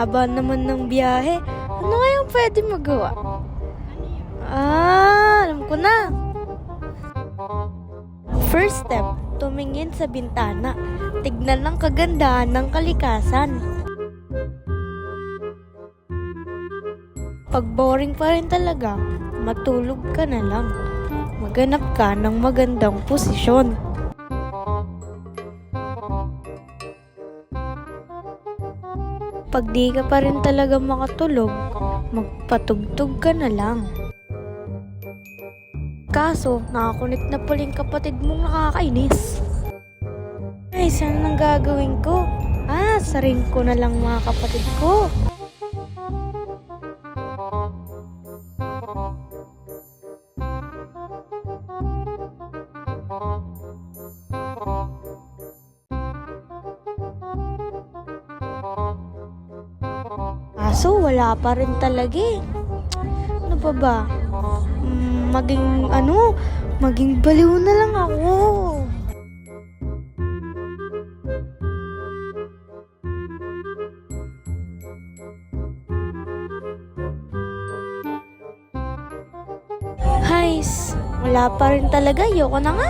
haba naman ng biyahe. Ano kayang pwede magawa? Alam ko na. First step, tumingin sa bintana. Tignan ang kagandahan ng kalikasan. Pag boring pa rin talaga, matulog ka na lang. Maghanap ka ng magandang posisyon. Pag di ka pa rin talaga makatulog, magpatugtog ka na lang. Kaso, nakakunik na pala yung kapatid mong nakakainis. Ay, saan nang gagawin ko? Sa ring ko na lang mga kapatid ko. Kaso, wala pa rin talaga eh. Ano pa ba? Maging baliw na lang ako. Hays, wala pa rin talaga. Ayoko na nga.